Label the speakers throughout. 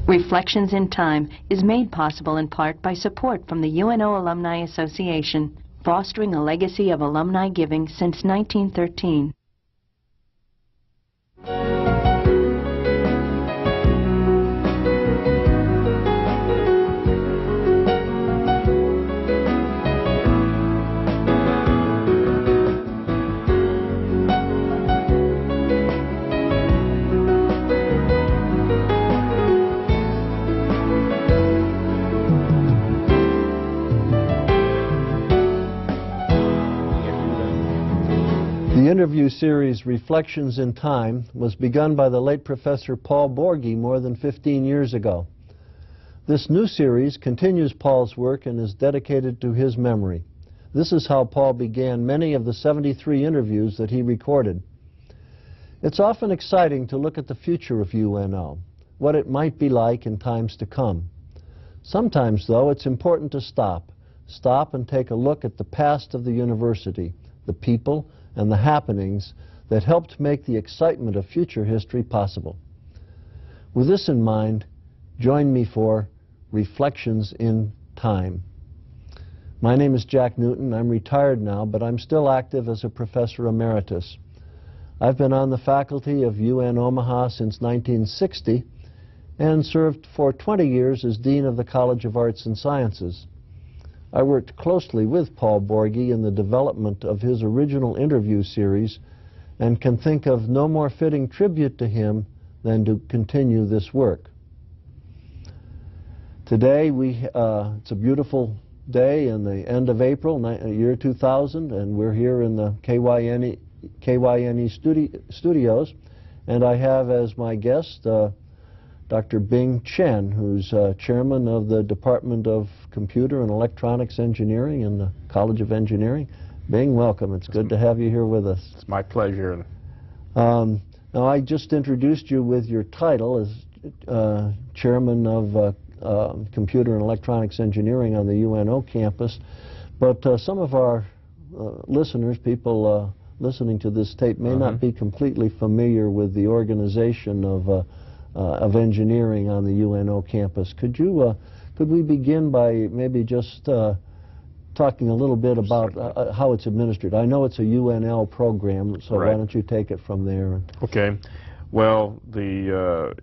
Speaker 1: Reflections in Time is made possible in part by support from the UNO Alumni Association, fostering a legacy of alumni giving since 1913.
Speaker 2: The interview series Reflections in Time was begun by the late Professor Paul Borghi more than 15 years ago. This new series continues Paul's work and is dedicated to his memory. This is how Paul began many of the 73 interviews that he recorded. It's often exciting to look at the future of UNO, what it might be like in times to come. Sometimes, though, it's important to stop and take a look at the past of the university, the people, and the happenings that helped make the excitement of future history possible. With this in mind, join me for Reflections in Time. My name is Jack Newton. I'm retired now, but I'm still active as a professor emeritus. I've been on the faculty of UN Omaha since 1960 and served for 20 years as Dean of the College of Arts and Sciences. I worked closely with Paul Borghi in the development of his original interview series and can think of no more fitting tribute to him than to continue this work. Today, it's a beautiful day in the end of April, year 2000, and we're here in the KYNE studios, and I have as my guest Dr. Bing Chen, who's chairman of the Department of Computer and Electronics Engineering in the College of Engineering. Bing, welcome. It's good to have you here with us.
Speaker 3: It's my pleasure.
Speaker 2: Now, I just introduced you with your title as chairman of Computer and Electronics Engineering on the UNO campus, but some of our listeners, people listening to this tape, may not be completely familiar with the organization of engineering on the UNO campus. Could we begin by maybe just talking a little bit about how it's administered? I know it's a UNL program, so why don't you take it from there?
Speaker 3: Okay. Well, the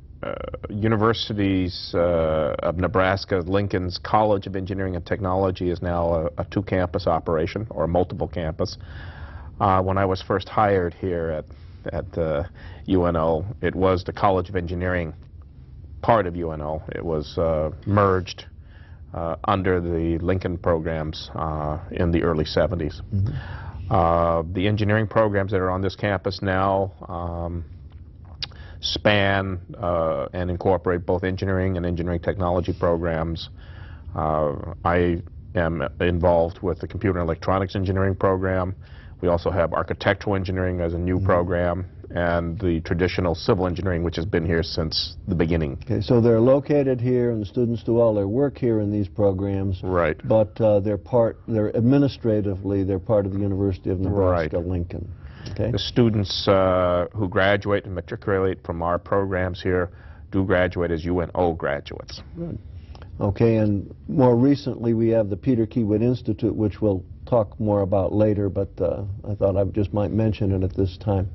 Speaker 3: Universities of Nebraska, Lincoln's College of Engineering and Technology is now a two-campus operation, or multiple campus. When I was first hired here at UNO, it was the College of Engineering part of UNO. It was merged under the Lincoln programs in the early 70s. The engineering programs that are on this campus now span and incorporate both engineering and engineering technology programs. I am involved with the Computer and Electronics Engineering program. We also have architectural engineering as a new program, and the traditional civil engineering, which has been here since the beginning.
Speaker 2: Okay, so they're located here, and the students do all their work here in these programs.
Speaker 3: Right.
Speaker 2: But they're administratively, they're part of the University of Nebraska, Lincoln. Okay.
Speaker 3: The students who graduate and matriculate from our programs here do graduate as UNO graduates.
Speaker 2: Good. Okay, and more recently we have the Peter Keywood Institute, which we'll talk more about later, but I thought I just might mention it at this time.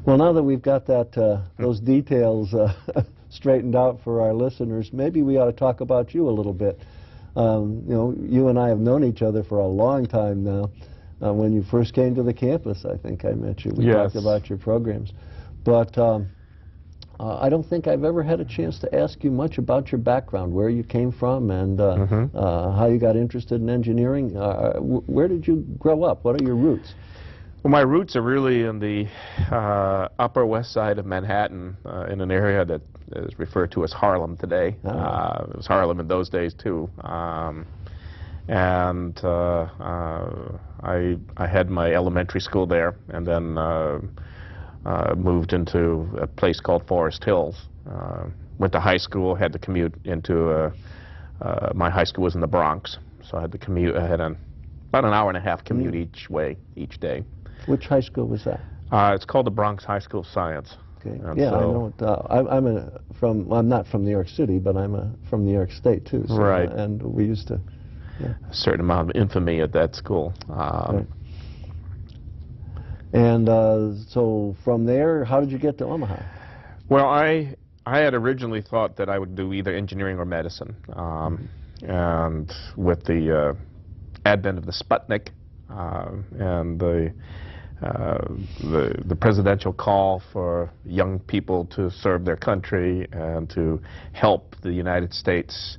Speaker 2: Well, now that we've got those details straightened out for our listeners, maybe we ought to talk about you a little bit. You know, you and I have known each other for a long time now. When you first came to the campus, I think I met you. We talked about your programs. But I don't think I've ever had a chance to ask you much about your background, where you came from, and how you got interested in engineering. Where did you grow up? What are your roots?
Speaker 3: Well, my roots are really in the Upper West Side of Manhattan, in an area that is referred to as Harlem today. It was Harlem in those days, too. And I had my elementary school there, and then moved into a place called Forest Hills. Went to high school, had to commute into, my high school was in the Bronx, so I had to commute, I had about an hour and a half commute each way, each day.
Speaker 2: Which high school was that?
Speaker 3: It's called the Bronx High School of Science.
Speaker 2: Okay.
Speaker 3: And
Speaker 2: Yeah,
Speaker 3: so,
Speaker 2: I know. I'm not from New York City, but I'm from New York State too. So,
Speaker 3: right.
Speaker 2: And we used to. Yeah.
Speaker 3: A certain amount of infamy at that school.
Speaker 2: Right. And so from there, how did you get to Omaha?
Speaker 3: Well, I had originally thought that I would do either engineering or medicine, and with the advent of the Sputnik and the presidential call for young people to serve their country and to help the United States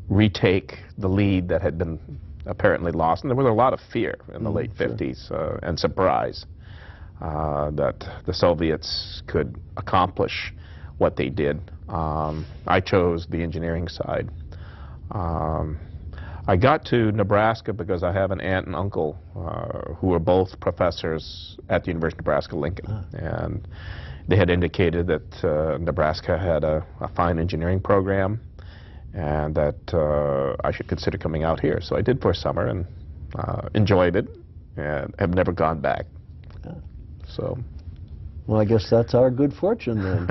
Speaker 3: retake the lead that had been apparently lost, and there was a lot of fear in the late 50s and surprise that the Soviets could accomplish what they did. I chose the engineering side. I got to Nebraska because I have an aunt and uncle who were both professors at the University of Nebraska-Lincoln, and they had indicated that Nebraska had a fine engineering program and that I should consider coming out here. So I did for a summer and enjoyed it and have never gone back. So,
Speaker 2: well, I guess that's our good fortune then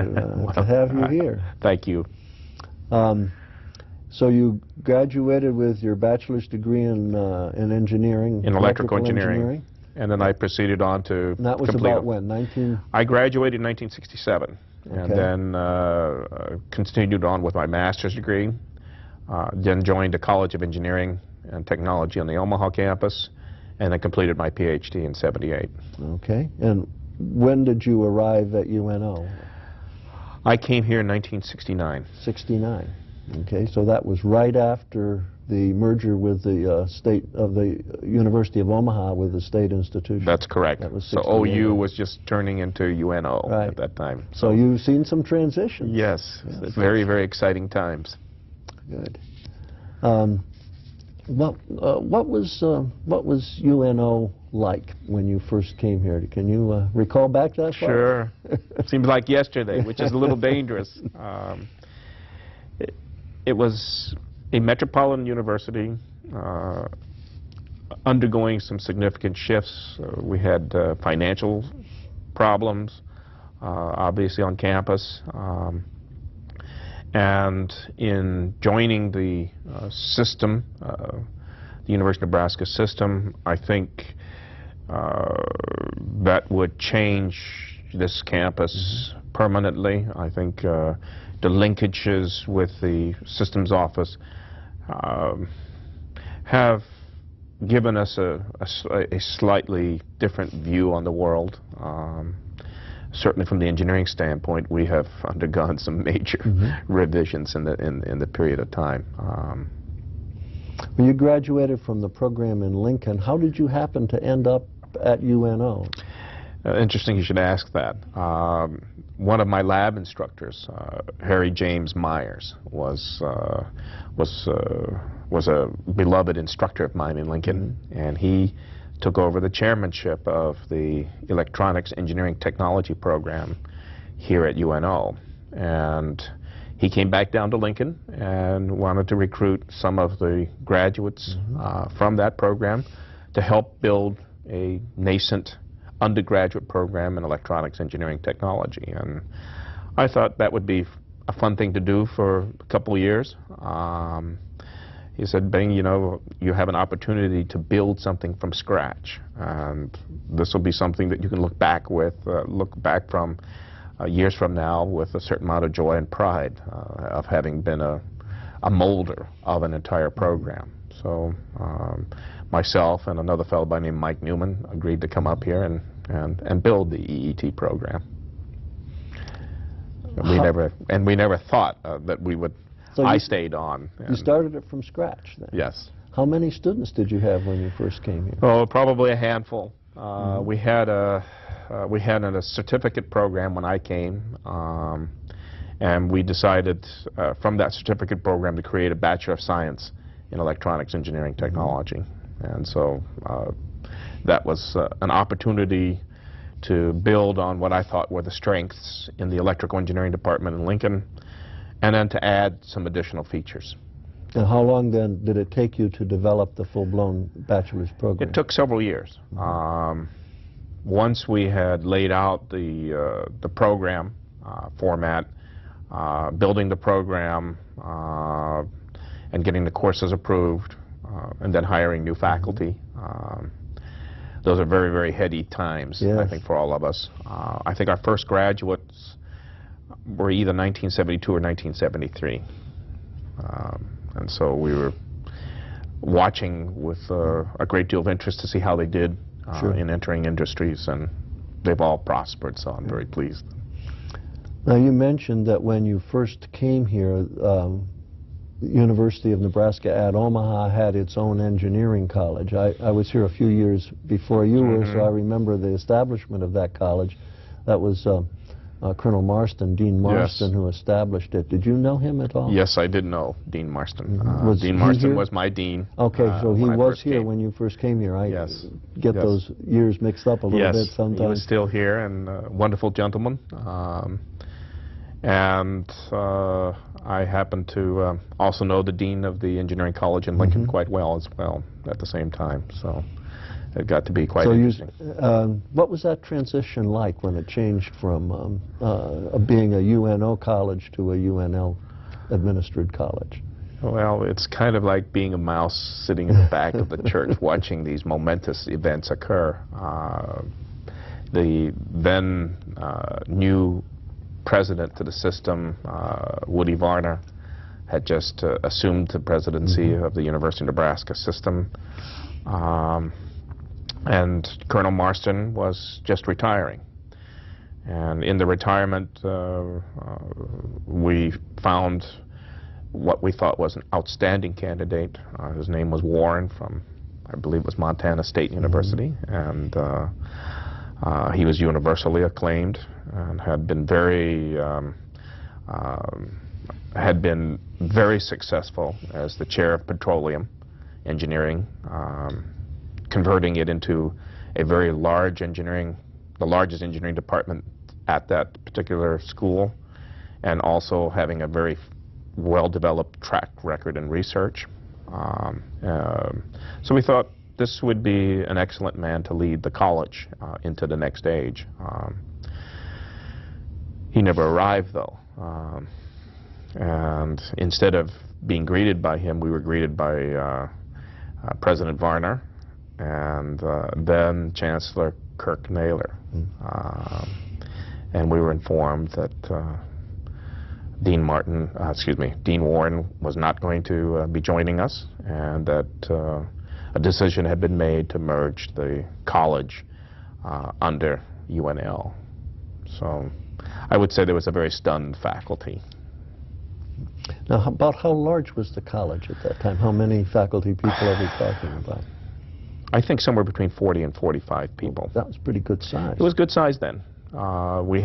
Speaker 2: to have you here.
Speaker 3: Thank you.
Speaker 2: So you graduated with your bachelor's degree in engineering,
Speaker 3: in electrical engineering, and then I proceeded on to
Speaker 2: and that was about when?
Speaker 3: I graduated in 1967, and then continued on with my master's degree. Then joined the College of Engineering and Technology on the Omaha campus, and then completed my PhD in '78.
Speaker 2: Okay. And when did you arrive at UNO?
Speaker 3: I came here in 1969.
Speaker 2: 69. Okay. So that was right after the merger with the the University of Omaha with the state institution.
Speaker 3: That's correct.
Speaker 2: That was
Speaker 3: so
Speaker 2: 68.
Speaker 3: OU was just turning into UNO at that time.
Speaker 2: So you've seen some transitions.
Speaker 3: Yes. Very, very exciting times.
Speaker 2: Good. What was UNO like when you first came here? Can you recall back that far?
Speaker 3: Sure. Seems like yesterday, which is a little dangerous. It was a metropolitan university undergoing some significant shifts. We had financial problems, obviously, on campus. And in joining the system, the University of Nebraska system, I think that would change this campus permanently. I think the linkages with the systems office have given us a slightly different view on the world. Certainly from the engineering standpoint, we have undergone some major revisions in the period of time.
Speaker 2: When you graduated from the program in Lincoln, how did you happen to end up at UNO?
Speaker 3: Interesting you should ask that. One of my lab instructors, Harry James Myers, was a beloved instructor of mine in Lincoln, and he took over the chairmanship of the Electronics Engineering Technology program here at UNO. And he came back down to Lincoln and wanted to recruit some of the graduates from that program to help build a nascent undergraduate program in electronics engineering technology. And I thought that would be a fun thing to do for a couple of years. He said, Bing, you know, you have an opportunity to build something from scratch, and this will be something that you can look back from years from now with a certain amount of joy and pride of having been a molder of an entire program. So myself and another fellow by the name of Mike Newman agreed to come up here and build the EET program. And we never thought that we would. So I stayed on.
Speaker 2: You started it from scratch then?
Speaker 3: Yes.
Speaker 2: How many students did you have when you first came here?
Speaker 3: Oh, probably a handful. We had a certificate program when I came, and we decided from that certificate program to create a Bachelor of Science in Electronics Engineering Technology. And so that was an opportunity to build on what I thought were the strengths in the electrical engineering department in Lincoln, and then to add some additional features.
Speaker 2: And how long then did it take you to develop the full-blown bachelor's program?
Speaker 3: It took several years. once we had laid out the program format, building the program, and getting the courses approved, and then hiring new faculty. Those are very, very heady times,
Speaker 2: yes.
Speaker 3: I think, for all of us. I think our first graduates were either 1972 or 1973. And so we were watching with a great deal of interest to see how they did
Speaker 2: sure.
Speaker 3: in entering industries, and they've all prospered, so I'm very pleased.
Speaker 2: Now, you mentioned that when you first came here, the University of Nebraska at Omaha had its own engineering college. I was here a few years before you were, so I remember the establishment of that college. That was Colonel Marston, Dean Marston, yes. who established it. Did you know him at all?
Speaker 3: Yes, I did know Dean Marston. Dean
Speaker 2: Marston
Speaker 3: was my dean.
Speaker 2: Okay, so he was here
Speaker 3: came.
Speaker 2: When you first came here. I
Speaker 3: yes.
Speaker 2: get
Speaker 3: yes.
Speaker 2: those years mixed up a little bit sometimes.
Speaker 3: He was still here, and a wonderful gentleman. And I happen to also know the dean of the engineering college in Lincoln quite well as well at the same time. So it got to be quite interesting.
Speaker 2: What was that transition like when it changed from being a UNO college to a UNL administered college?
Speaker 3: Well, it's kind of like being a mouse sitting in the back of the church watching these momentous events occur. The then new president to the system, Woody Varner, had just assumed the presidency of the University of Nebraska system. And Colonel Marston was just retiring. And in the retirement, we found what we thought was an outstanding candidate. His name was Warren from, I believe it was Montana State University. And he was universally acclaimed and had been very successful as the chair of petroleum engineering, converting it into a very large engineering, the largest engineering department at that particular school, and also having a very well-developed track record in research. So we thought this would be an excellent man to lead the college into the next age. He never arrived, though. And instead of being greeted by him, we were greeted by President Varner and then Chancellor Kirk Naylor. And we were informed that Dean Warren was not going to be joining us, and that a decision had been made to merge the college under UNL. So I would say there was a very stunned faculty.
Speaker 2: Now, about how large was the college at that time? How many faculty people are we talking about?
Speaker 3: I think somewhere between 40 and 45 people.
Speaker 2: That was pretty good size.
Speaker 3: It was good size then. We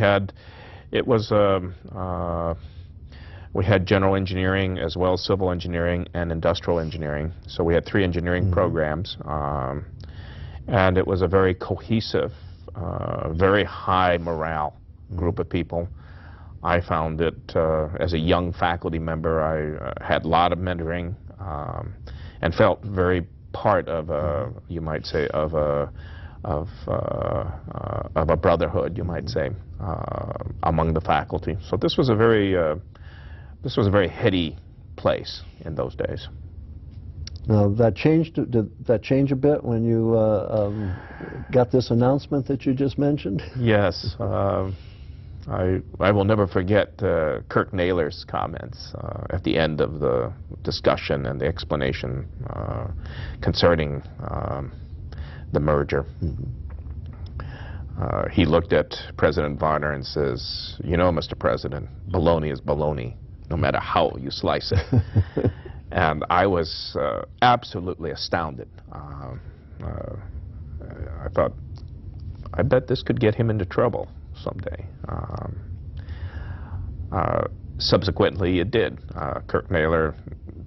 Speaker 3: had general engineering as well as civil engineering and industrial engineering. So we had 3 engineering programs, and it was a very cohesive, very high morale group of people. I found that as a young faculty member, I had a lot of mentoring and felt very part of a, you might say, of a brotherhood, you might say, among the faculty. So this was a very heady place in those days.
Speaker 2: Now, that changed. Did that change a bit when you got this announcement that you just mentioned?
Speaker 3: Yes. I will never forget Kirk Naylor's comments at the end of the discussion and the explanation concerning the merger. He looked at President Varner and says, "You know, Mr. President, baloney is baloney, no matter how you slice it." And I was absolutely astounded. I thought, I bet this could get him into trouble someday. Subsequently, it did. Kirk Naylor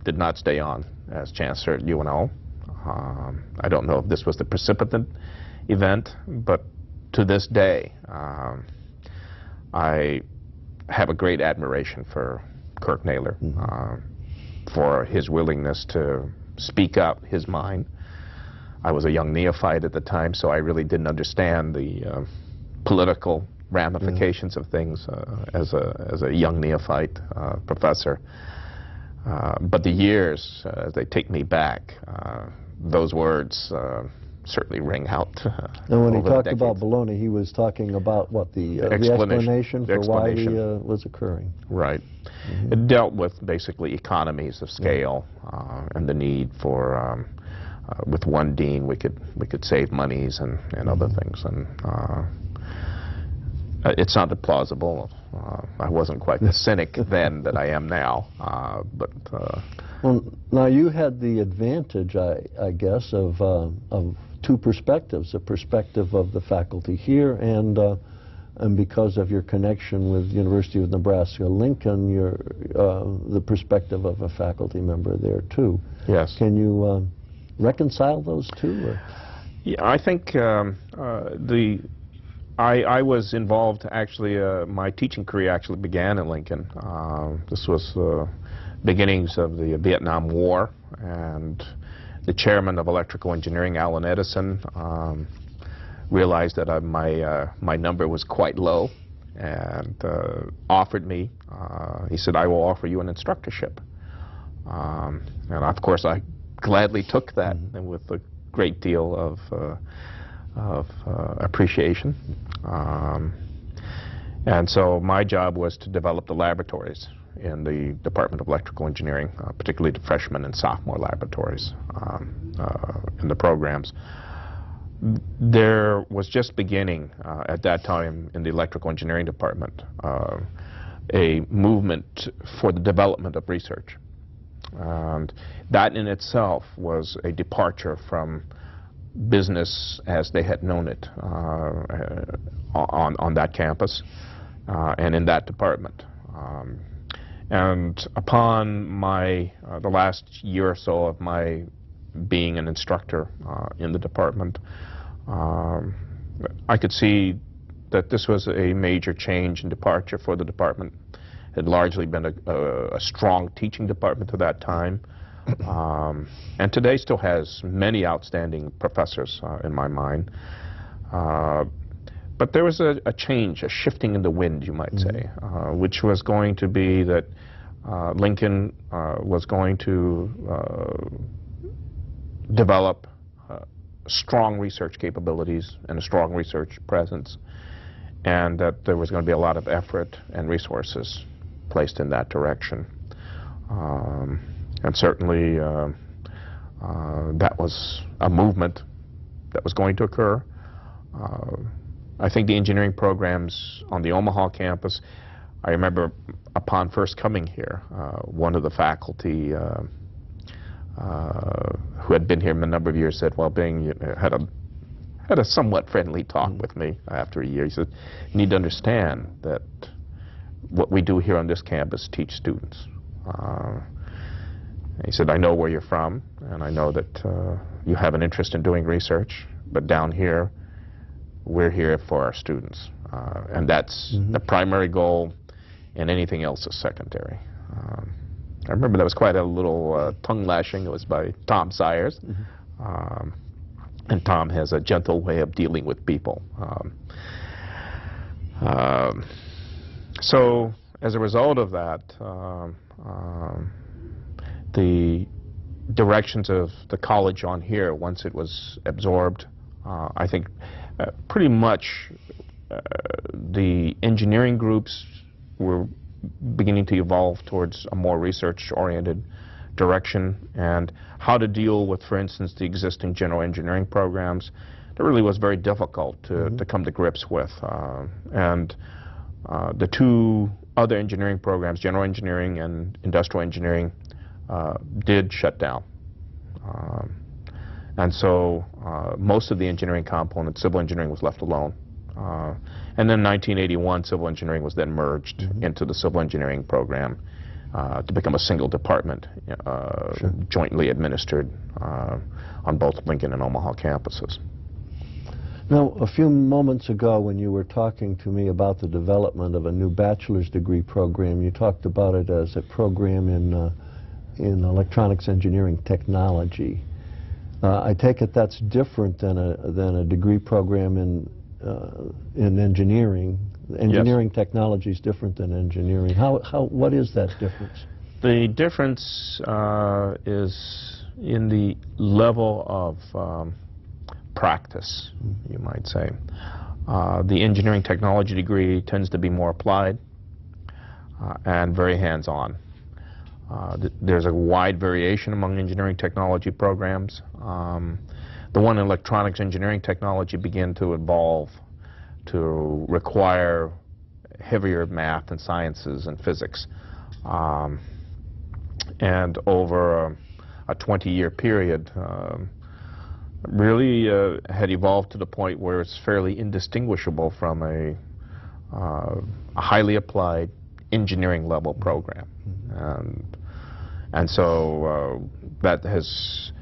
Speaker 3: did not stay on as chancellor at UNO. I don't know if this was the precipitant event, but to this day, I have a great admiration for Kirk Naylor, for his willingness to speak up his mind. I was a young neophyte at the time, so I really didn't understand the political ramifications of things as a young neophyte professor. But the years, as they take me back, those words certainly ring out.
Speaker 2: And when he talked about baloney, he was talking about what, the explanation for why was occurring.
Speaker 3: Right. It dealt with basically economies of scale and the need for, with one dean, we could save monies and other things. And it sounded plausible. I wasn't quite the cynic then that I am now, but.
Speaker 2: Well, now you had the advantage, I guess, of two perspectives: a perspective of the faculty here, and because of your connection with University of Nebraska-Lincoln, the perspective of a faculty member there too.
Speaker 3: Yes.
Speaker 2: Can you reconcile those two? Or?
Speaker 3: Yeah, I think I was involved, actually, my teaching career actually began in Lincoln. This was beginnings of the Vietnam War, and the chairman of electrical engineering, Alan Edison, realized that my number was quite low and offered me, he said, I will offer you an instructorship. And of course I gladly took that, and with a great deal of appreciation. And so my job was to develop the laboratories in the Department of Electrical Engineering, particularly the freshman and sophomore laboratories in the programs. There was just beginning at that time in the Electrical Engineering Department a movement for the development of research. And that in itself was a departure from business as they had known it on that campus and in that department. And upon the last year or so of my being an instructor in the department, I could see that this was a major change and departure for the department. It had largely been a strong teaching department to that time, and today still has many outstanding professors in my mind. But there was a change, a shifting in the wind, you might say, which was going to be that Lincoln was going to develop strong research capabilities and a strong research presence, and that there was going to be a lot of effort and resources placed in that direction. And certainly that was a movement that was going to occur. I think the engineering programs on the Omaha campus, I remember upon first coming here, one of the faculty who had been here a number of years said, well, Bing, had a somewhat friendly talk with me after a year. He said, you need to understand that what we do here on this campus teach students. He said, I know where you're from, and I know that you have an interest in doing research, but down here, we're here for our students. And that's the primary goal, and anything else is secondary. I remember that was quite a little tongue lashing. It was by Tom Sayers. And Tom has a gentle way of dealing with people. So as a result of that, the directions of the college on here, once it was absorbed, I think pretty much the engineering groups were beginning to evolve towards a more research-oriented direction, and how to deal with, for instance, the existing general engineering programs. That really was very difficult to come to grips with. And the two other engineering programs, general engineering and industrial engineering, did shut down. And so most of the engineering component, civil engineering, was left alone. And then in 1981, civil engineering was then merged into the civil engineering program to become a single department, jointly administered on both Lincoln and Omaha campuses.
Speaker 2: Now, a few moments ago when you were talking to me about the development of a new bachelor's degree program, you talked about it as a program in electronics engineering technology. I take it that's different than a degree program in engineering. Engineering technology is different than engineering. What is that difference?
Speaker 3: The difference is in the level of practice, you might say. The engineering technology degree tends to be more applied and very hands-on. There's a wide variation among engineering technology programs. The one in electronics engineering technology began to evolve to require heavier math and sciences and physics. And over a 20-year period, really had evolved to the point where it's fairly indistinguishable from a highly applied engineering level program. And so that has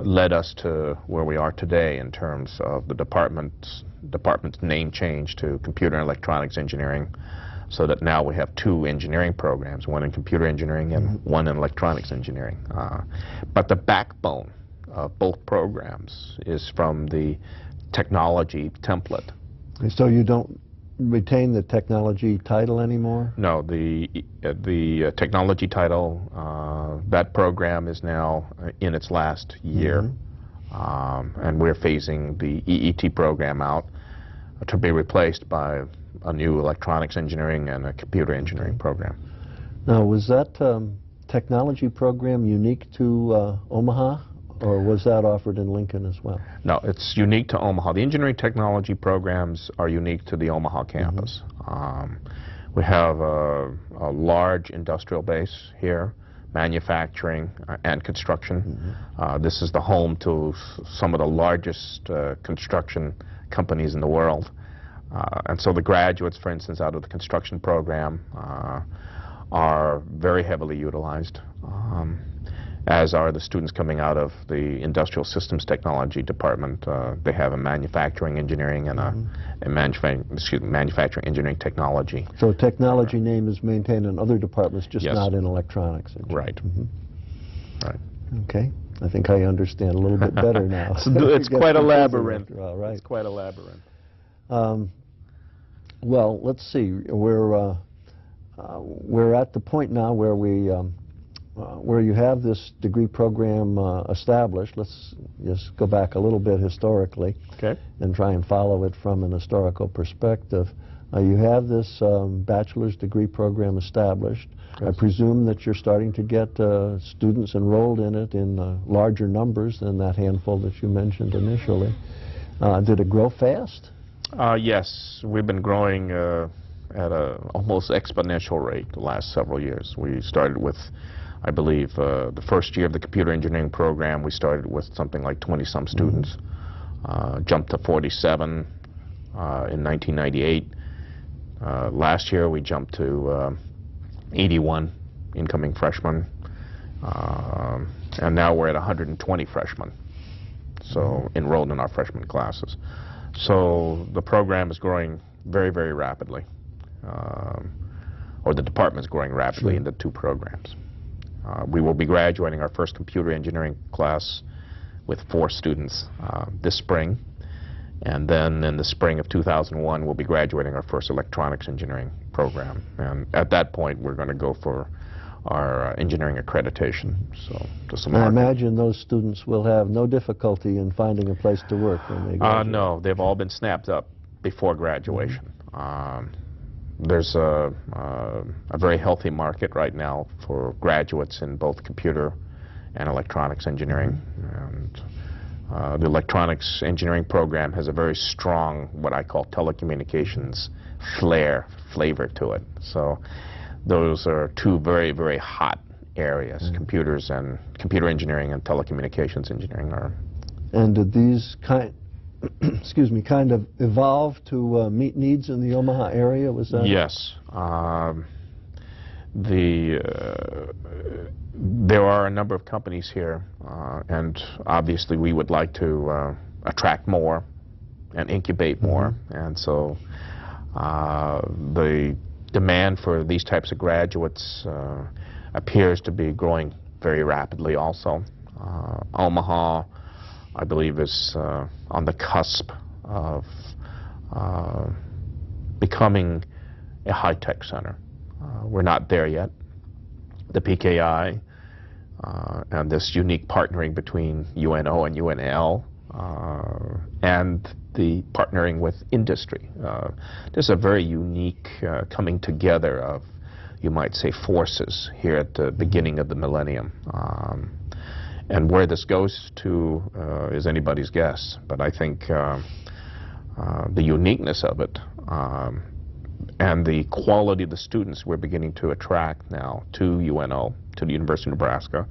Speaker 3: led us to where we are today in terms of the department's name change to Computer and Electronics Engineering, so that now we have two engineering programs, one in computer engineering and one in electronics engineering. But the backbone of both programs is from the technology template.
Speaker 2: And so you don't retain the technology title anymore?
Speaker 3: No, the technology title, that program is now in its last year. And we're phasing the EET program out to be replaced by a new electronics engineering and a computer engineering program.
Speaker 2: Now, was that technology program unique to Omaha, or was that offered in Lincoln as well?
Speaker 3: No, it's unique to Omaha. The engineering technology programs are unique to the Omaha campus. We have a large industrial base here, manufacturing and construction. This is the home to some of the largest construction companies in the world. And so the graduates, for instance, out of the construction program are very heavily utilized, as are the students coming out of the industrial systems technology department. They have a manufacturing engineering and a manufacturing engineering technology.
Speaker 2: So technology name is maintained in other departments, just
Speaker 3: Yes.
Speaker 2: not in electronics.
Speaker 3: Right. Right.
Speaker 2: Okay. I think I understand a little bit better now.
Speaker 3: It's quite a labyrinth.
Speaker 2: All right.
Speaker 3: It's quite a labyrinth.
Speaker 2: Well, let's see. We're at the point now where where you have this degree program established. Let's just go back a little bit historically,
Speaker 3: Okay.
Speaker 2: and try and follow it from an historical perspective. You have this bachelor's degree program established.
Speaker 3: Yes.
Speaker 2: I presume that you're starting to get students enrolled in it in larger numbers than that handful that you mentioned initially. Did it grow fast?
Speaker 3: Yes, we've been growing at an almost exponential rate the last several years. We started with, I believe, the first year of the computer engineering program, we started with something like 20-some students. Jumped to 47 in 1998. Last year we jumped to 81 incoming freshmen, and now we're at 120 freshmen, so enrolled in our freshman classes. So the program is growing very, very rapidly, or the department is growing rapidly in the two programs. We will be graduating our first computer engineering class with 4 students this spring, and then in the spring of 2001 we'll be graduating our first electronics engineering program, and at that point we're going to go for our engineering accreditation. So just
Speaker 2: I imagine those students will have no difficulty in finding a place to work when they graduate.
Speaker 3: No, they've all been snapped up before graduation. There's a very healthy market right now for graduates in both computer and electronics engineering. And the electronics engineering program has a very strong, what I call telecommunications flavor to it. So those are two very, very hot areas, computers and computer engineering and telecommunications engineering are. And
Speaker 2: did these kind of evolve to meet needs in the Omaha area? Was that?
Speaker 3: Yes. There are a number of companies here, and obviously we would like to attract more and incubate more, and so the demand for these types of graduates appears to be growing very rapidly also. Omaha I believe, is on the cusp of becoming a high-tech center. We're not there yet. The PKI and this unique partnering between UNO and UNL and the partnering with industry. There's a very unique coming together of, you might say, forces here at the beginning of the millennium. And where this goes to is anybody's guess. But I think the uniqueness of it and the quality of the students we're beginning to attract now to UNO, to the University of Nebraska,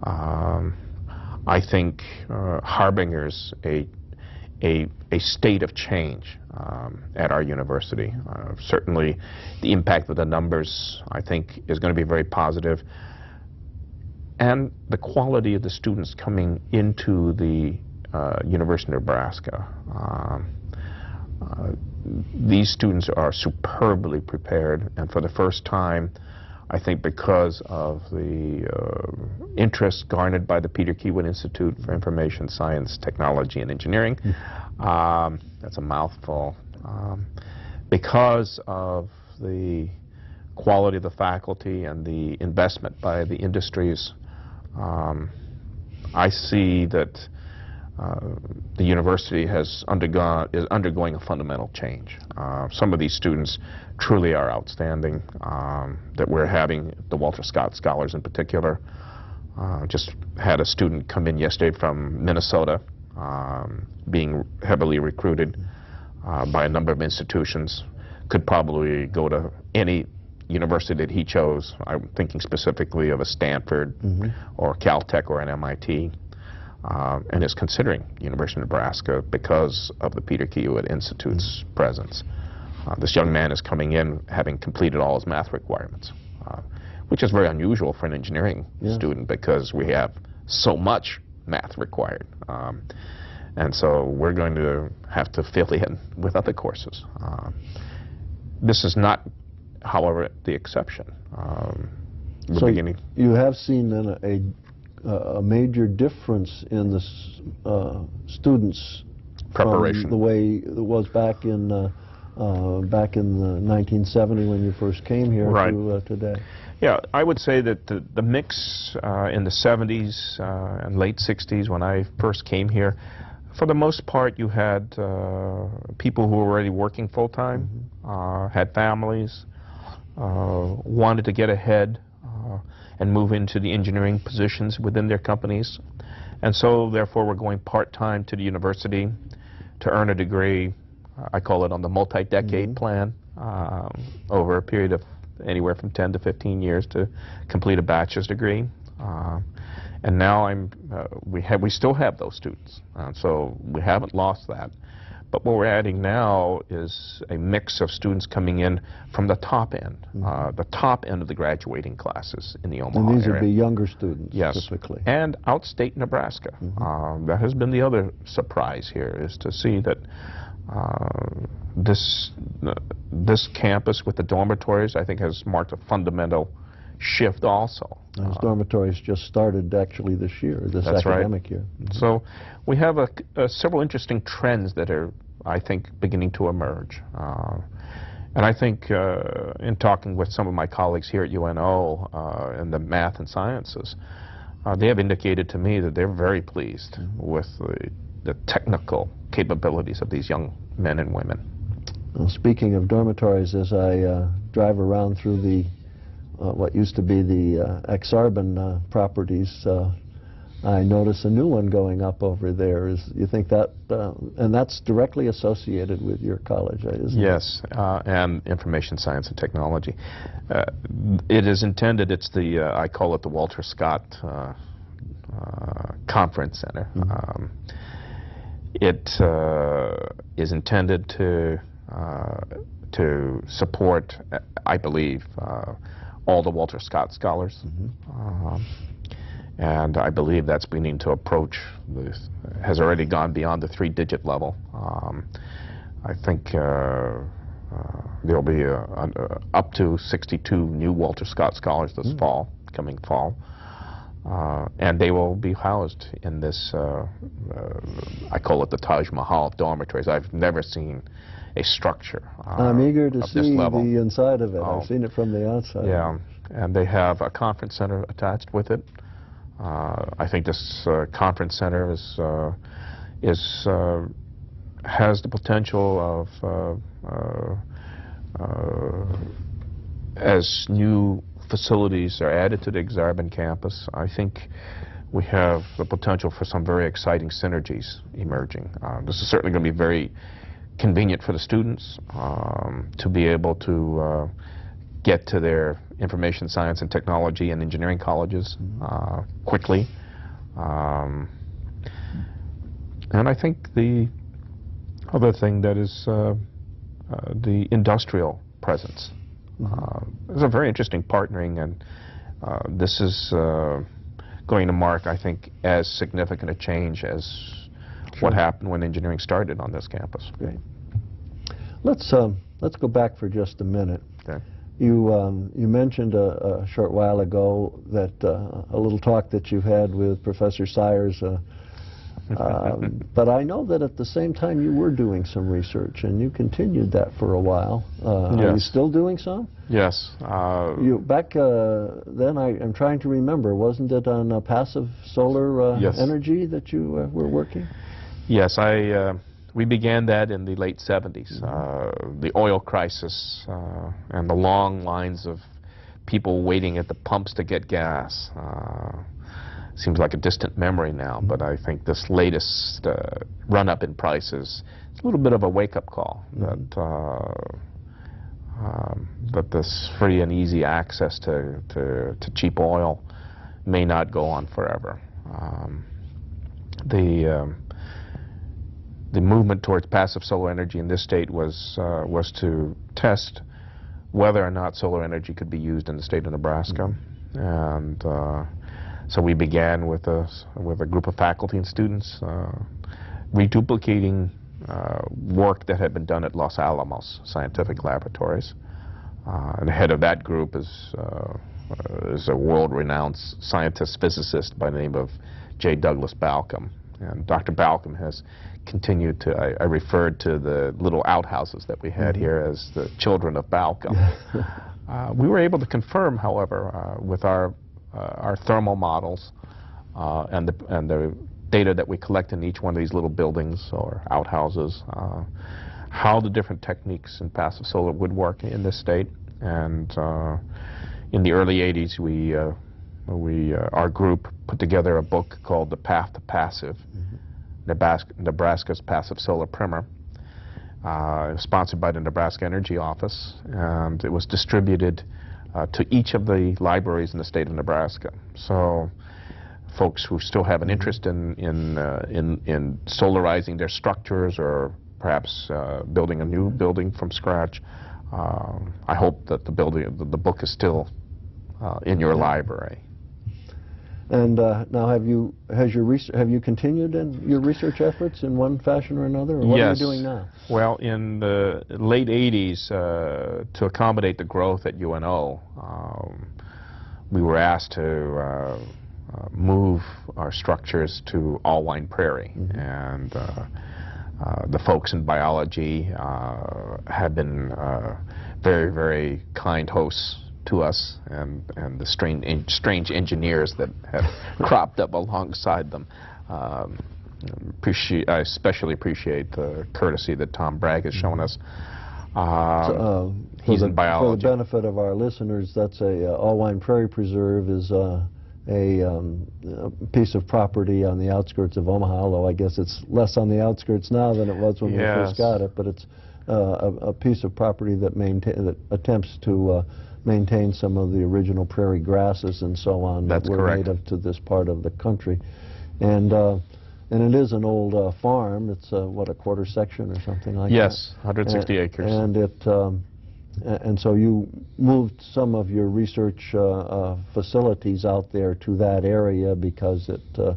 Speaker 3: I think harbingers a state of change at our university. Certainly the impact of the numbers, I think, is going to be very positive. And the quality of the students coming into the University of Nebraska. These students are superbly prepared, and for the first time, I think because of the interest garnered by the Peter Keywood Institute for Information Science, Technology, and Engineering, that's a mouthful, because of the quality of the faculty and the investment by the industries, I see that the university is undergoing a fundamental change. Some of these students truly are outstanding, that we're having, the Walter Scott Scholars in particular. Just had a student come in yesterday from Minnesota, being heavily recruited by a number of institutions. Could probably go to any university that he chose. I'm thinking specifically of a Stanford or Caltech or an MIT. And is considering University of Nebraska because of the Peter Keywood Institute's presence. This young man is coming in having completed all his math requirements, which is very unusual for an engineering student because we have so much math required. And so we're going to have to fill in with other courses. This is not, however, the exception.
Speaker 2: So you have seen then a major difference in the students'
Speaker 3: preparation
Speaker 2: from the way it was back in the 1970 when you first came here to today.
Speaker 3: Yeah, I would say that the mix in the 70s and late 60s when I first came here, for the most part you had people who were already working full-time, had families, wanted to get ahead and move into the engineering positions within their companies. And so, therefore, we're going part-time to the university to earn a degree, I call it on the multi-decade plan, over a period of anywhere from 10 to 15 years to complete a bachelor's degree. And now we still have those students, so we haven't lost that. But what we're adding now is a mix of students coming in from the top end of the graduating classes in the Omaha area.
Speaker 2: And these would be younger students, typically.
Speaker 3: And outstate Nebraska. That has been the other surprise here, is to see that this campus with the dormitories, I think, has marked a fundamental shift also.
Speaker 2: Those dormitories just started actually this year, this academic year.
Speaker 3: So we have several interesting trends that are, I think, beginning to emerge. And I think in talking with some of my colleagues here at UNO in the math and sciences, they have indicated to me that they're very pleased with the technical capabilities of these young men and women.
Speaker 2: Well, speaking of dormitories, as I drive around through the what used to be the ex-Arbon properties, I notice a new one going up over there. You think that, and that's directly associated with your college, isn't it?
Speaker 3: Yes, and information science and technology. It is intended, it's the, I call it the Walter Scott Conference Center. It is intended to support, I believe, all the Walter Scott Scholars. And I believe that's beginning to approach, has already gone beyond the 3-digit level. I think there'll be up to 62 new Walter Scott Scholars this fall, coming fall. And they will be housed in this, I call it the Taj Mahal of dormitories. I've never seen a structure
Speaker 2: I'm eager to
Speaker 3: of this
Speaker 2: see
Speaker 3: level.
Speaker 2: the inside of it.
Speaker 3: Oh.
Speaker 2: I've seen it from the outside.
Speaker 3: Yeah, and they have a conference center attached with it. I think this conference center has the potential of, as new facilities are added to the Exarban campus, I think we have the potential for some very exciting synergies emerging. This is certainly going to be very convenient for the students to be able to get to their information science and technology and engineering colleges quickly. And I think the other thing that is the industrial presence. It's a very interesting partnering, and this is going to mark, I think, as significant a change as what happened when engineering started on this campus.
Speaker 2: Great. Let's go back for just a minute.
Speaker 3: Okay.
Speaker 2: You mentioned a short while ago that a little talk that you had with Professor Sayers, but I know that at the same time you were doing some research, and you continued that for a while.
Speaker 3: Yes.
Speaker 2: Are you still doing some?
Speaker 3: Yes.
Speaker 2: Back then, I'm trying to remember, wasn't it on passive solar
Speaker 3: Yes.
Speaker 2: energy that you were working?
Speaker 3: Yes, we began that in the late 70s. The oil crisis and the long lines of people waiting at the pumps to get gas. Seems like a distant memory now, but I think this latest run-up in prices is a little bit of a wake-up call that this free and easy access to cheap oil may not go on forever. The movement towards passive solar energy in this state was to test whether or not solar energy could be used in the state of Nebraska, and so we began with a group of faculty and students reduplicating work that had been done at Los Alamos Scientific Laboratories. And the head of that group is a world-renowned scientist physicist by the name of J. Douglas Balcom. And Dr. Balcom has continued to, I referred to the little outhouses that we had here as the children of Balcom. We were able to confirm, however, with our thermal models and the data that we collect in each one of these little buildings or outhouses, how the different techniques in passive solar would work in this state. And in the early 80s, our group put together a book called The Path to Passive, Nebraska's Passive Solar Primer. It was sponsored by the Nebraska Energy Office, and it was distributed to each of the libraries in the state of Nebraska. So folks who still have an interest in solarizing their structures or perhaps building a new building from scratch, I hope that the book is still in your library.
Speaker 2: And now, have you continued in your research efforts in one fashion or another, or what are you doing now?
Speaker 3: Well, in the late 80s, to accommodate the growth at UNO, we were asked to move our structures to Alwine Prairie, and the folks in biology have been very, very kind hosts to us, and the strange engineers that have cropped up alongside them. I especially appreciate the courtesy that Tom Bragg has shown us. He's in biology.
Speaker 2: For the benefit of our listeners, that's Alwine Prairie Preserve is a piece of property on the outskirts of Omaha, although I guess it's less on the outskirts now than it was when we first got it, but it's a piece of property that attempts to maintain some of the original prairie grasses and so on that were native to this part of the country. And it is an old farm. It's what, a quarter section or something like that?
Speaker 3: Yes, 160 acres.
Speaker 2: And so you moved some of your research facilities out there to that area because there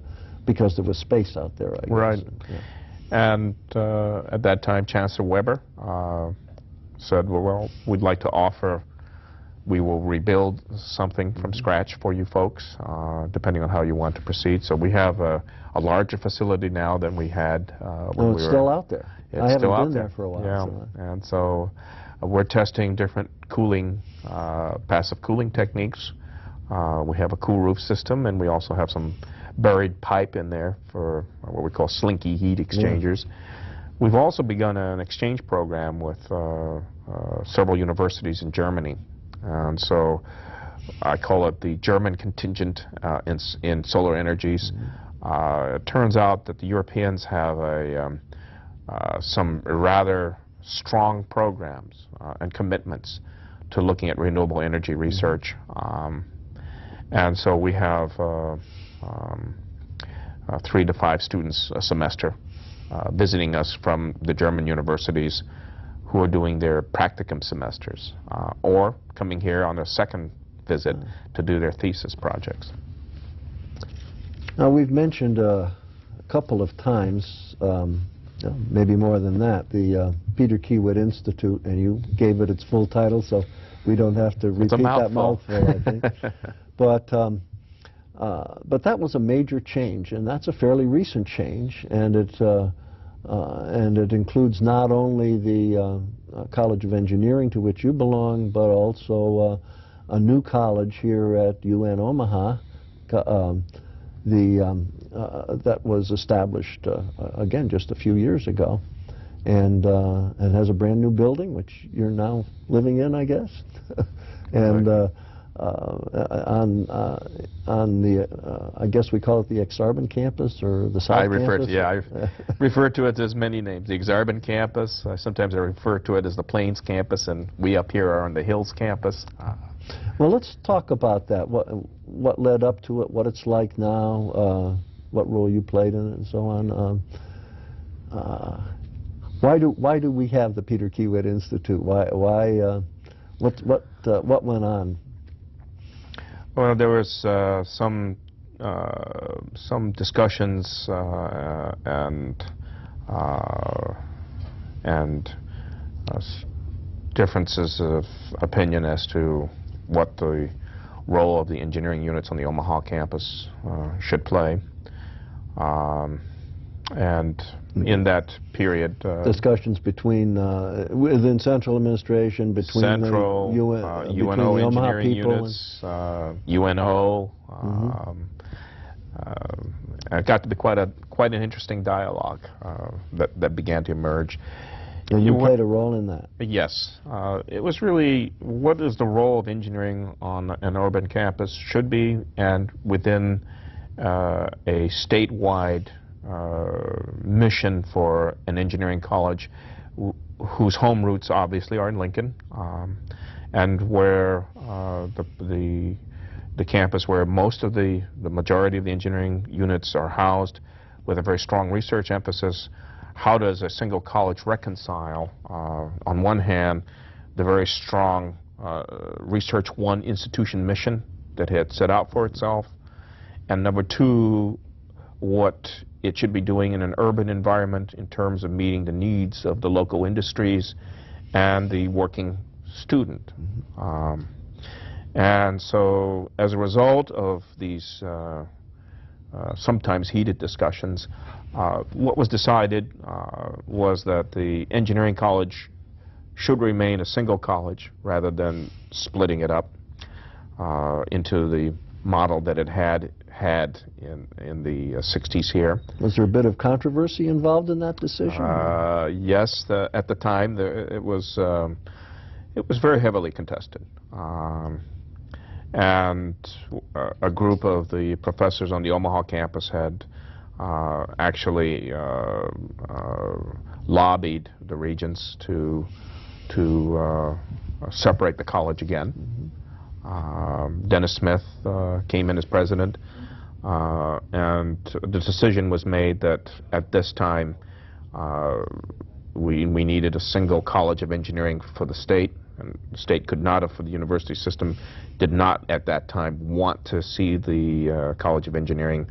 Speaker 2: was space out there, I guess.
Speaker 3: Right. And at that time, Chancellor Weber said, well, we'd like to offer We will rebuild something from scratch for you folks, depending on how you want to proceed. So we have a larger facility now than we had when we were...
Speaker 2: It's still out there.
Speaker 3: It's
Speaker 2: I haven't
Speaker 3: still out
Speaker 2: been there for a while.
Speaker 3: Yeah,
Speaker 2: So.
Speaker 3: and so we're testing different cooling, passive cooling techniques. We have a cool roof system, and we also have some buried pipe in there for what we call slinky heat exchangers. Yeah. We've also begun an exchange program with several universities in Germany. And so I call it the German contingent in solar energies. It turns out that the Europeans have some rather strong programs and commitments to looking at renewable energy research. And so we have 3 to 5 students a semester visiting us from the German universities who are doing their practicum semesters or coming here on their second visit to do their thesis projects.
Speaker 2: Now, we've mentioned a couple of times, maybe more than that, the Peter Kiewit Institute, and you gave it its full title, so we don't have to repeat that mouthful, I think. But that was a major change, and that's a fairly recent change, and it includes not only the College of Engineering to which you belong, but also a new college here at UN Omaha that was established, again, just a few years ago, and has a brand new building, which you're now living in, I guess. And on the, I guess we call it the Exarban campus or the South campus?
Speaker 3: I refer to it as many names. The Exarban campus, sometimes I refer to it as the Plains campus, and we up here are on the Hills campus.
Speaker 2: Well, let's talk about that. What led up to it, what it's like now, what role you played in it, and so on. Why do we have the Peter Kiewit Institute? What went on?
Speaker 3: Well, there was some discussions and differences of opinion as to what the role of the engineering units on the Omaha campus should play. And in that period...
Speaker 2: discussions between, within central administration, between
Speaker 3: central, UNO engineering units, UNO. It got to be quite an interesting dialogue that began to emerge.
Speaker 2: And you played a role in that?
Speaker 3: Yes. It was really, what is the role of engineering on an urban campus should be, and within a statewide mission for an engineering college whose home roots obviously are in Lincoln, and where the campus where most of the majority of the engineering units are housed, with a very strong research emphasis. How does a single college reconcile, on one hand, the very strong Research One institution mission that it had set out for itself, and number two, what it should be doing in an urban environment in terms of meeting the needs of the local industries and the working student. And so as a result of these sometimes heated discussions, what was decided was that the engineering college should remain a single college rather than splitting it up into the model that it had in the 60s here.
Speaker 2: Was there a bit of controversy involved in that decision?
Speaker 3: Yes, at the time it was very heavily contested, and a group of the professors on the Omaha campus had actually lobbied the regents to separate the college again. Dennis Smith came in as president, and the decision was made that at this time we needed a single college of engineering for the state, and the state could not have, for the university system, did not at that time want to see the College of Engineering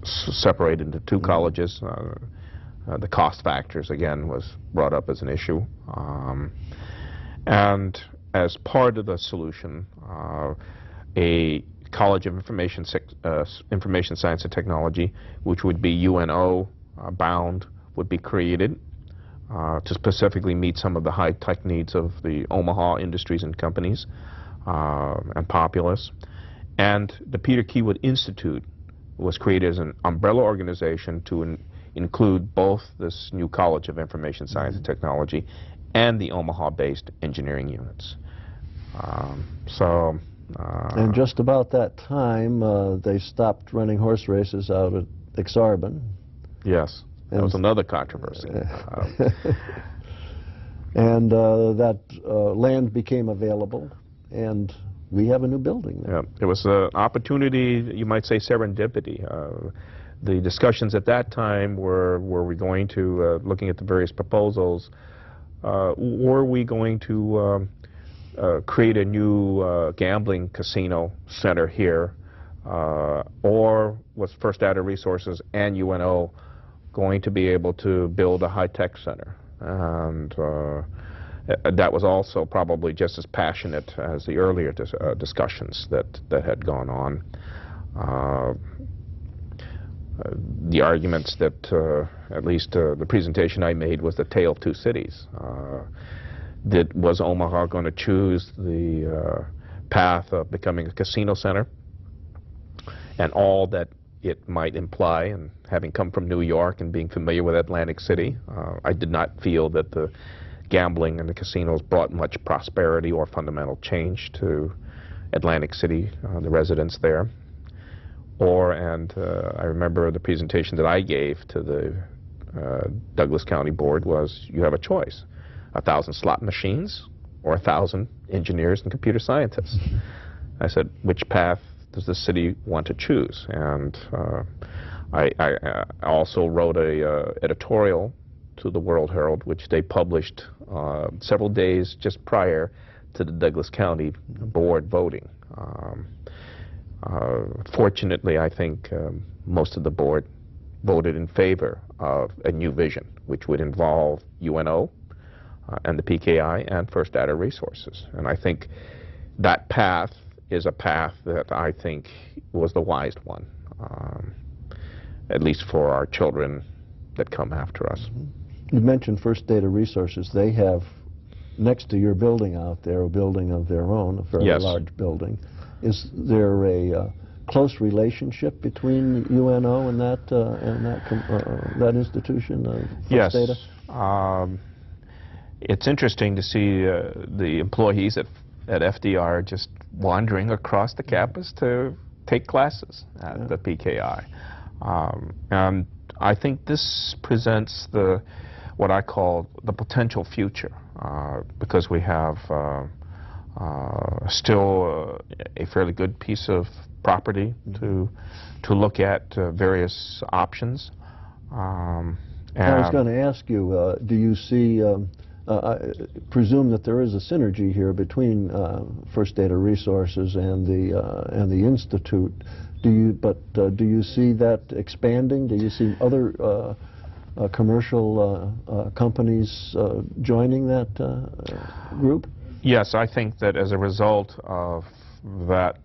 Speaker 3: separated into two colleges. The cost factors, again, was brought up as an issue. And as part of the solution, a College of Information Science and Technology, which would be UNO bound, would be created to specifically meet some of the high-tech needs of the Omaha industries and companies and populace. And the Peter Keywood Institute was created as an umbrella organization to include both this new College of Information Science and Technology and the Omaha-based engineering units.
Speaker 2: And just about that time, they stopped running horse races out at Exarban.
Speaker 3: Yes, that was another controversy.
Speaker 2: And that land became available, and we have a new building there.
Speaker 3: Yeah, it was an opportunity, you might say serendipity. The discussions at that time were we going to, looking at the various proposals, were we going to create a new gambling casino center here, or was First Data Resources and UNO going to be able to build a high-tech center? And that was also probably just as passionate as the earlier discussions that had gone on. The arguments that, at least the presentation I made, was the tale of two cities. Was Omaha going to choose the path of becoming a casino center and all that it might imply, and having come from New York and being familiar with Atlantic City, I did not feel that the gambling and the casinos brought much prosperity or fundamental change to Atlantic City, the residents there. I remember the presentation that I gave to the Douglas County Board was, you have a choice: 1,000 slot machines or 1,000 engineers and computer scientists. I said, which path does the city want to choose? And I also wrote a editorial to the World Herald, which they published several days just prior to the Douglas County Board voting. Fortunately, I think most of the board voted in favor of a new vision, which would involve UNO and the PKI and First Data Resources. And I think that path is a path that I think was the wise one, at least for our children that come after us.
Speaker 2: You mentioned First Data Resources. They have, next to your building out there, a building of their own, a fairly large building. Is there a close relationship between UNO and that institution, First Data?
Speaker 3: Yes. It's interesting to see the employees at FDR just wandering across the campus to take classes at the PKI. And I think this presents what I call the potential future, because we have still a fairly good piece of property to look at various options.
Speaker 2: I was going to ask you, do you see, I presume that there is a synergy here between First Data Resources and the Institute. Do you see that expanding? Do you see other commercial companies joining that group?
Speaker 3: Yes, I think that as a result of that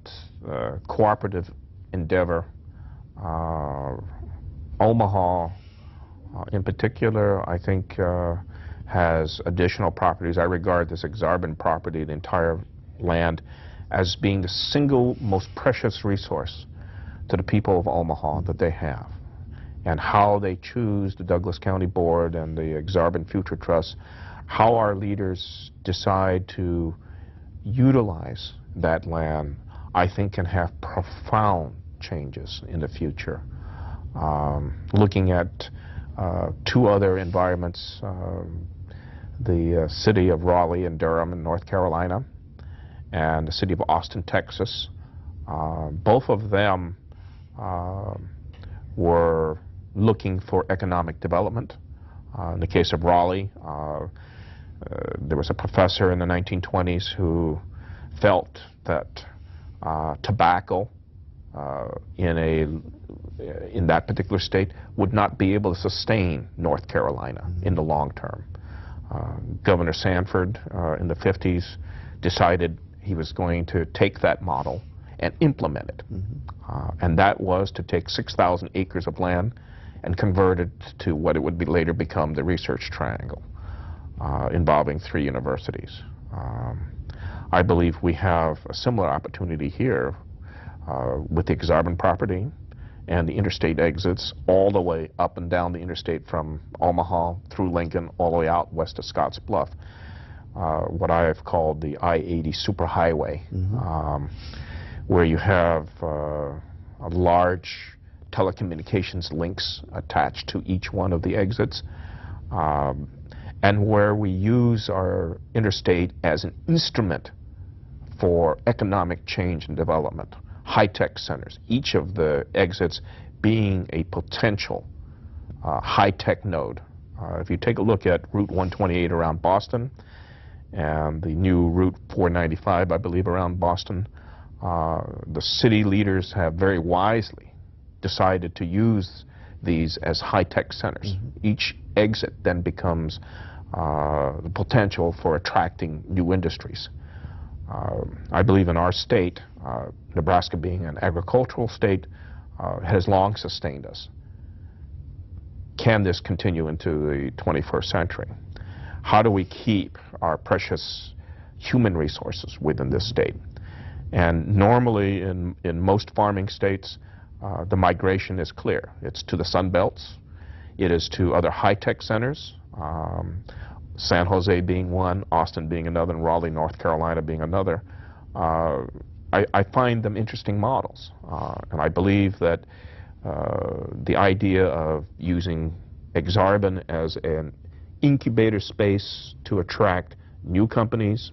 Speaker 3: cooperative endeavor, Omaha in particular, I think, has additional properties. I regard this Exarban property, the entire land, as being the single most precious resource to the people of Omaha that they have. And how they choose the Douglas County Board and the Exarban Future Trust, how our leaders decide to utilize that land, I think can have profound changes in the future. Looking at two other environments, the city of Raleigh and Durham in North Carolina and the city of Austin, Texas, both of them were looking for economic development. In the case of Raleigh, there was a professor in the 1920s who felt that tobacco in that particular state would not be able to sustain North Carolina in the long term. Governor Sanford in the 50s decided he was going to take that model and implement it. And that was to take 6,000 acres of land and convert it to what it would be later become the Research Triangle, involving 3 universities. I believe we have a similar opportunity here with the Exarban property and the interstate exits all the way up and down the interstate from Omaha through Lincoln all the way out west of Scotts Bluff. What I have called the I-80 superhighway, where you have a large telecommunications links attached to each one of the exits, and where we use our interstate as an instrument for economic change and development. High-tech centers, each of the exits being a potential high-tech node. If you take a look at Route 128 around Boston and the new Route 495, I believe, around Boston, the city leaders have very wisely decided to use these as high-tech centers. Each exit then becomes the potential for attracting new industries. I believe in our state, Nebraska being an agricultural state, has long sustained us. Can this continue into the 21st century? How do we keep our precious human resources within this state? And normally in most farming states, the migration is clear. It's to the Sun Belts. It is to other high-tech centers, San Jose being one, Austin being another, and Raleigh, North Carolina being another. I find them interesting models, and I believe that the idea of using Exarban as an incubator space to attract new companies,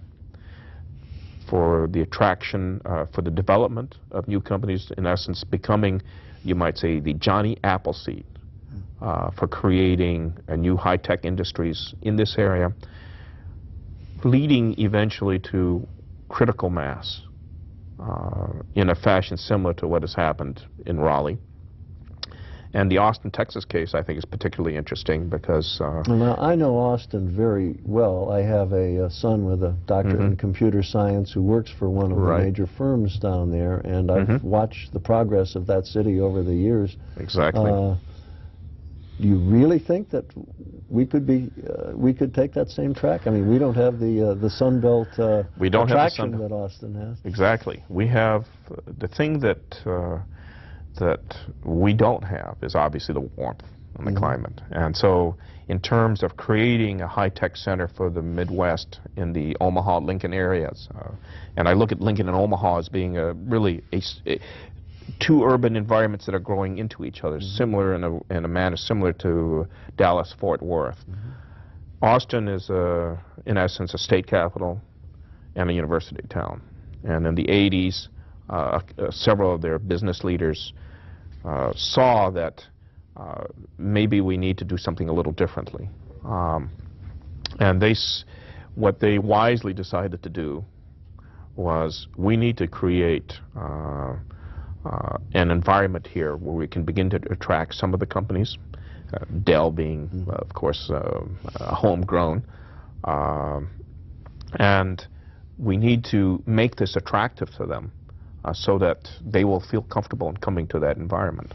Speaker 3: for the attraction, for the development of new companies, in essence becoming, you might say, the Johnny Appleseed for creating a new high-tech industries in this area, leading eventually to critical mass in a fashion similar to what has happened in Raleigh. And the Austin, Texas case, I think, is particularly interesting because...
Speaker 2: Well, I know Austin very well. I have a son with a doctorate in computer science who works for one of the major firms down there, and I've watched the progress of that city over the years.
Speaker 3: Exactly.
Speaker 2: Do you really think that we could take that same track? I mean, we don't have the Sun Belt attraction that Austin has.
Speaker 3: Exactly. We have the thing that we don't have is obviously the warmth and the climate. And so in terms of creating a high-tech center for the Midwest in the Omaha, Lincoln areas, and I look at Lincoln and Omaha as being really two urban environments that are growing into each other, similar in a manner similar to Dallas-Fort Worth. Austin is, in essence, a state capital and a university town. And in the 80s, several of their business leaders saw that maybe we need to do something a little differently. And what they wisely decided to do was we need to create an environment here where we can begin to attract some of the companies, Dell being, of course, homegrown, and we need to make this attractive to them so that they will feel comfortable in coming to that environment.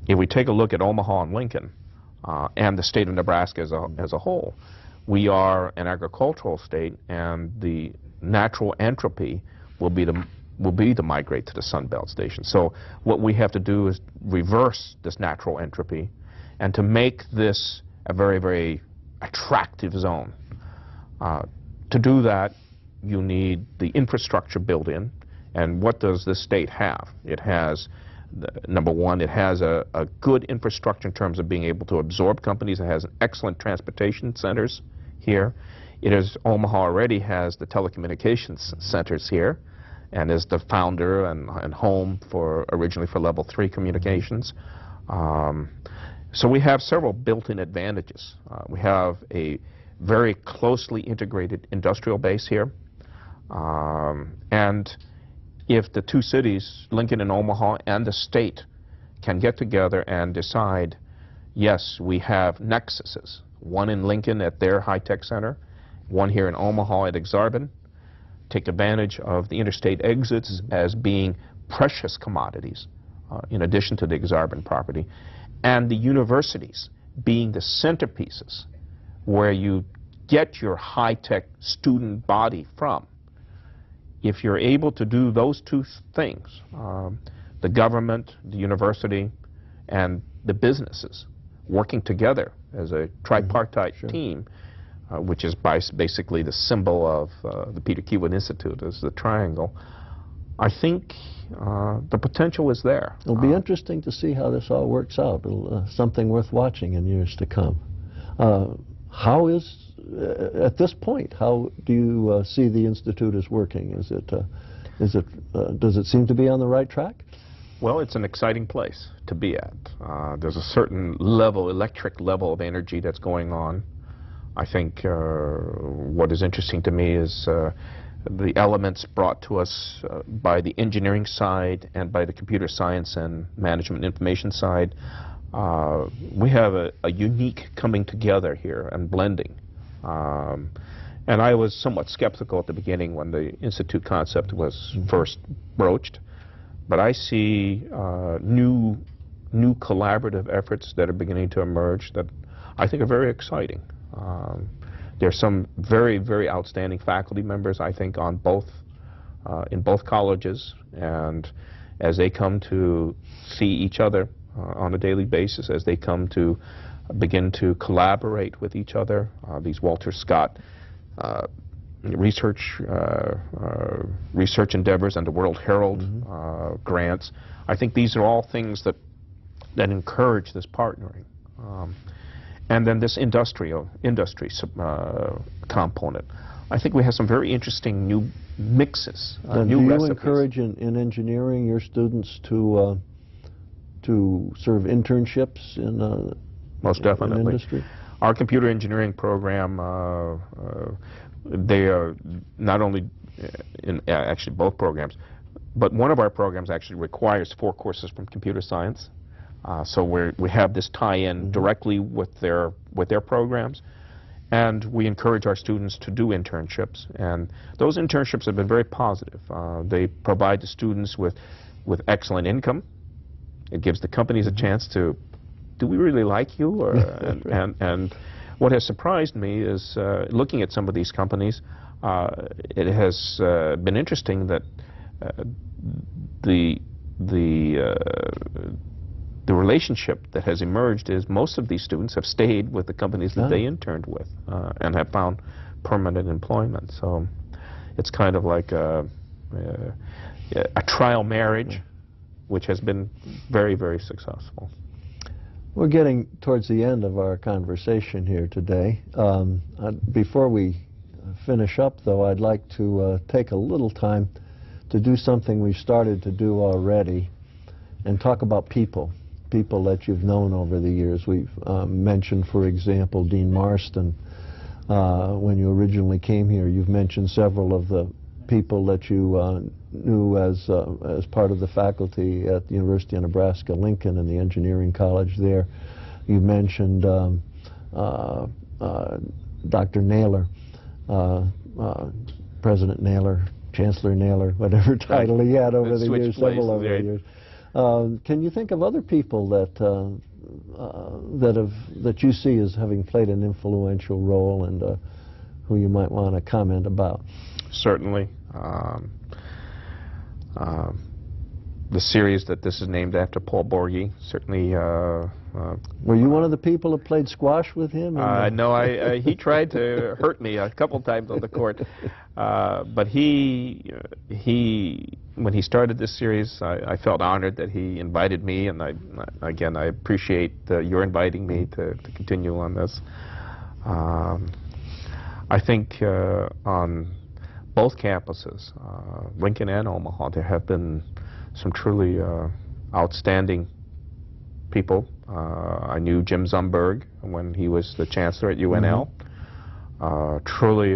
Speaker 3: If we take a look at Omaha and Lincoln and the state of Nebraska as a whole, we are an agricultural state, and the natural entropy will be to migrate to the Sun Belt station. So what we have to do is reverse this natural entropy and to make this a very, very attractive zone. To do that, you need the infrastructure built in. And what does this state have? It has, number one, it has a good infrastructure in terms of being able to absorb companies. It has excellent transportation centers here. Omaha already has the telecommunications centers here, and is the founder and home originally for level 3 communications. So we have several built-in advantages. We have a very closely integrated industrial base here. And if the two cities, Lincoln and Omaha, and the state can get together and decide, yes, we have nexuses, one in Lincoln at their high-tech center, one here in Omaha at Exarban, take advantage of the interstate exits as being precious commodities, in addition to the Exarban property, and the universities being the centerpieces where you get your high-tech student body from. If you're able to do those two things, the government, the university, and the businesses working together as a tripartite team, which is basically the symbol of the Peter Keywood Institute as the triangle, I think the potential is there.
Speaker 2: It'll be interesting to see how this all works out. Something worth watching in years to come. How is, at this point, how do you see the Institute as working? Does it seem to be on the right track?
Speaker 3: Well, it's an exciting place to be at. There's a certain level, electric level of energy that's going on. I think what is interesting to me is the elements brought to us by the engineering side and by the computer science and management information side. We have a unique coming together here and blending. And I was somewhat skeptical at the beginning when the Institute concept was first broached. But I see new collaborative efforts that are beginning to emerge that I think are very exciting. There's some very, very outstanding faculty members, I think, on in both colleges, and as they come to see each other on a daily basis, as they come to begin to collaborate with each other, these Walter Scott research endeavors and the World Herald grants. I think these are all things that encourage this partnering. And then this industry component. I think we have some very interesting new mixes, new recipes.
Speaker 2: Do you encourage in engineering your students to serve internships in
Speaker 3: most definitely.
Speaker 2: In industry?
Speaker 3: Our computer engineering program, they are not only in actually both programs, but one of our programs actually requires 4 courses from computer science. So we have this tie-in directly with their programs, and we encourage our students to do internships. And those internships have been very positive. They provide the students with excellent income. It gives the companies a chance to, do we really like you? Or, and what has surprised me is looking at some of these companies, it has been interesting that the relationship that has emerged is most of these students have stayed with the companies that they interned with and have found permanent employment. So it's kind of like a trial marriage, which has been very, very successful.
Speaker 2: We're getting towards the end of our conversation here today. Before we finish up, though, I'd like to take a little time to do something we've started to do already and talk about people that you've known over the years. We've mentioned, for example, Dean Marston. When you originally came here, you've mentioned several of the people that you knew as part of the faculty at the University of Nebraska-Lincoln and the engineering college there. You mentioned Dr. Naylor, President Naylor, Chancellor Naylor, whatever title he had over the years, several over the years. Can you think of other people that you see as having played an influential role and who you might want to comment about?
Speaker 3: Certainly. The series that this is named after, Paul Borghi, certainly.
Speaker 2: Were you one of the people that played squash with him?
Speaker 3: No, he tried to hurt me a couple times on the court. But when he started this series, I felt honored that he invited me, and again, I appreciate your inviting me to continue on this. I think on both campuses, Lincoln and Omaha, there have been some truly outstanding people. I knew Jim Zumberg when he was the chancellor at UNL. Truly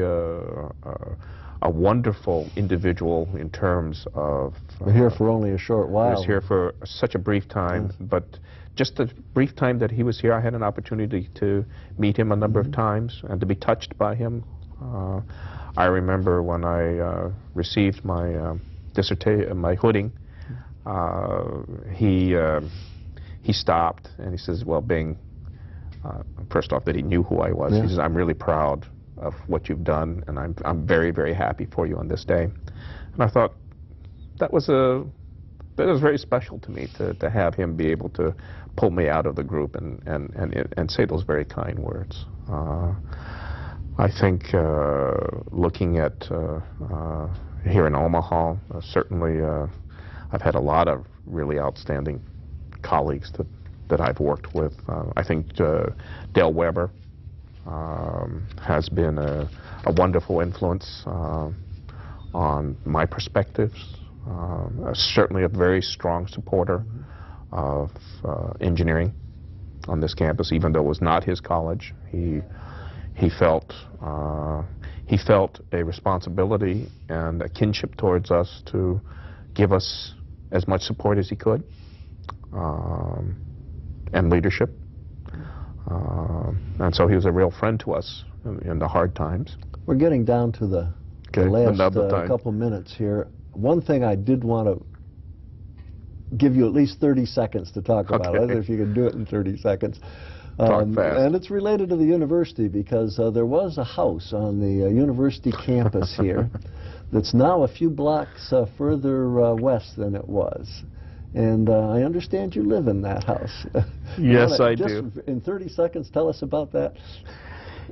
Speaker 3: a wonderful individual in terms of...
Speaker 2: We're here for only a short while.
Speaker 3: He was here for such a brief time, but just the brief time that he was here, I had an opportunity to meet him a number of times and to be touched by him I remember when I received my dissertation, my hooding, he stopped and he says, well, Bing, first off, that he knew who I was.
Speaker 2: Yeah.
Speaker 3: He says, I'm really proud of what you've done, and I'm very, very happy for you on this day. And I thought that was very special to me to have him be able to pull me out of the group and say those very kind words. I think looking at here in Omaha, certainly I've had a lot of really outstanding colleagues that I've worked with. I think Dale Weber has been a wonderful influence on my perspectives. Certainly a very strong supporter of engineering on this campus, even though it was not his college. He felt a responsibility and a kinship towards us to give us as much support as he could, and leadership. And so he was a real friend to us in the hard times.
Speaker 2: We're getting down to the last couple minutes here. One thing I did want to give you at least 30 seconds to talk about. I don't know if you can do it in 30 seconds.
Speaker 3: Talk fast.
Speaker 2: And it's related to the university, because there was a house on the university campus here that's now a few blocks further west than it was. And I understand you live in that house.
Speaker 3: Yes, I
Speaker 2: just
Speaker 3: do.
Speaker 2: In 30 seconds, tell us about that.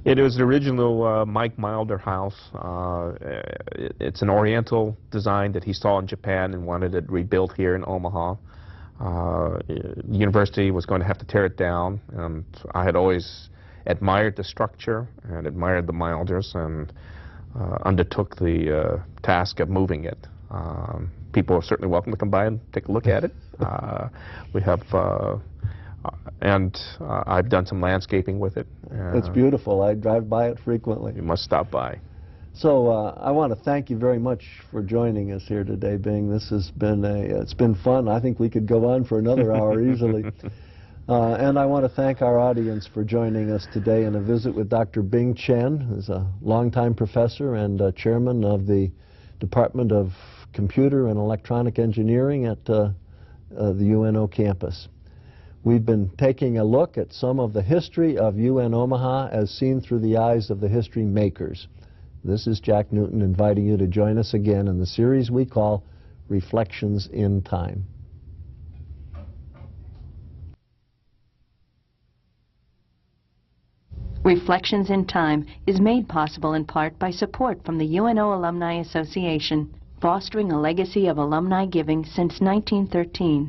Speaker 3: It was the original Mike Milder house. It's an Oriental design that he saw in Japan and wanted it rebuilt here in Omaha. The university was going to have to tear it down, and I had always admired the structure and admired the Milders, and undertook the task of moving it. People are certainly welcome to come by and take a look at it. We have and I've done some landscaping with it.
Speaker 2: It's beautiful. I drive by it frequently.
Speaker 3: You must stop by.
Speaker 2: So I want to thank you very much for joining us here today, Bing. This has been it's been fun. I think we could go on for another hour easily. And I want to thank our audience for joining us today in a visit with Dr. Bing Chen, who's a longtime professor and chairman of the Department of Computer and Electronic Engineering at the UNO campus. We've been taking a look at some of the history of UN Omaha as seen through the eyes of the history makers. This is Jack Newton inviting you to join us again in the series we call Reflections in Time.
Speaker 1: Reflections in Time is made possible in part by support from the UNO Alumni Association, fostering a legacy of alumni giving since 1913.